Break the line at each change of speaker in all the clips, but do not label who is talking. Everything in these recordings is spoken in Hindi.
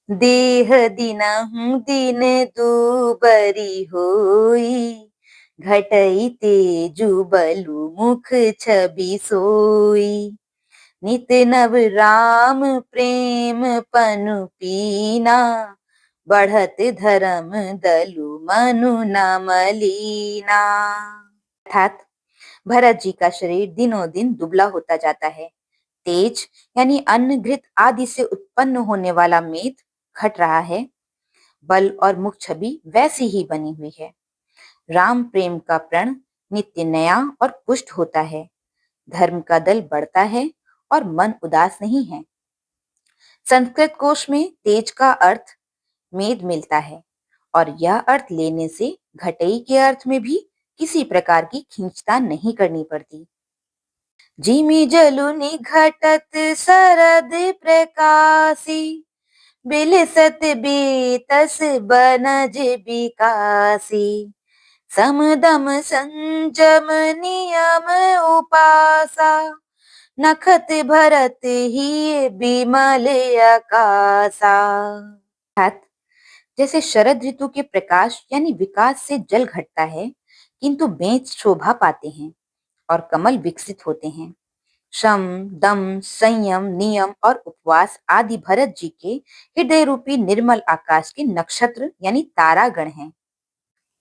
देह दिनहु दिन दूबरी होई, घटई तेजु बलु मुख छवि सोई। नित नव राम प्रेम पनु पीना, बढ़त धर्म दलु मनु न मलीना। अर्थात भरत जी का शरीर दिनों दिन दुबला होता जाता है। तेज यानी अन्न घृत आदि से उत्पन्न होने वाला मेद घट रहा है। बल और मुख छवि वैसी ही बनी हुई है। राम प्रेम का प्रण नित्य नया और पुष्ट होता है। धर्म का दल बढ़ता है और मन उदास नहीं है। संस्कृत कोश में तेज का अर्थ मेद मिलता है और यह अर्थ लेने से घटई के अर्थ में भी किसी प्रकार की खींचतान नहीं करनी पड़ती। जिमि जलुनि घटत सरद प्रकाशी, बिलसत बेतस बनज बिकासी। समदम संजम नियम उपासा, नखत भरत ही बिमल आकासा। अर्थात जैसे शरद ऋतु के प्रकाश यानी विकास से जल घटता है, किंतु बेंच शोभा पाते हैं और कमल विकसित होते हैं। शम, दम, संयम, नियम और उपवास आदि भरत जी के हृदय रूपी निर्मल आकाश के नक्षत्र यानी तारागण हैं।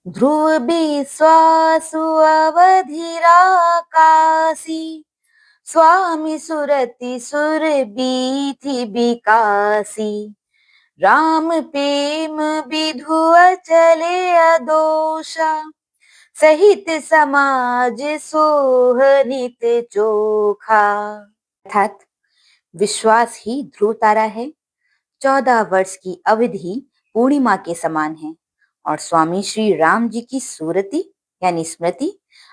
ध्रुव विश्वासु अवधिराकाशी, स्वामी सुरति सुर बीथि बिकासी। राम प्रेम विधु चले अदोषा, सहित समाज सोहनित चोखा। अर्थात विश्वास ही ध्रुव तारा है। 14 वर्ष की अवधि पूर्णिमा के समान है और स्वामी श्री राम जी की सूरति यानी स्मृति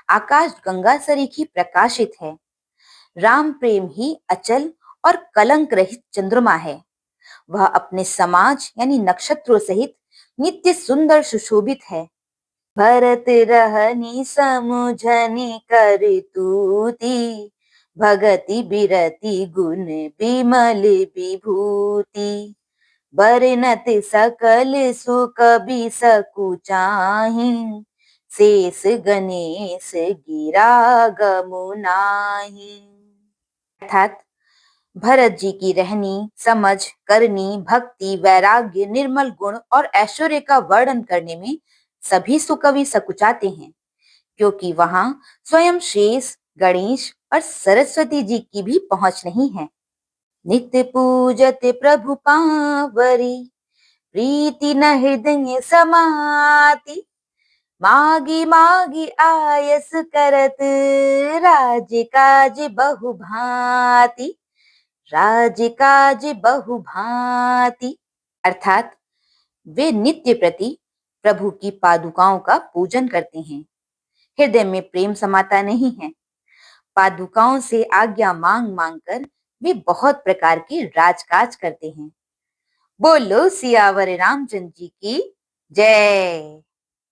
आकाश गंगा सरीखी प्रकाशित है। राम प्रेम ही अचल और कलंक रहित चंद्रमा है। वह अपने समाज यानी नक्षत्रों सहित नित्य सुंदर सुशोभित है। भरत रहनी समुझनी कर तूती, भगति बिरति गुण बिमल विभूति। बरनत सकल सुख बि सकु चाहि, शेष गणेश गिरा गमु नाहि। अर्थात भरत जी की रहनी, समझ, करनी, भक्ति, वैराग्य, निर्मल गुण और ऐश्वर्य का वर्णन करने में सभी सुकवि सकुचाते हैं, क्योंकि वहां स्वयं शेष, गणेश और सरस्वती जी की भी पहुंच नहीं है। नित्य पूजत प्रभु पावरी, प्रीति न हृदय समाति। मागी मागी आयस करत, राज काज बहु भांति। राज काज बहु भांति। अर्थात वे नित्य प्रति प्रभु की पादुकाओं का पूजन करते हैं। हृदय में प्रेम समाता नहीं है। पादुकाओं से आज्ञा मांग मांग कर वे बहुत प्रकार के राजकाज करते हैं। बोलो सियावर रामचंद्र जी की जय।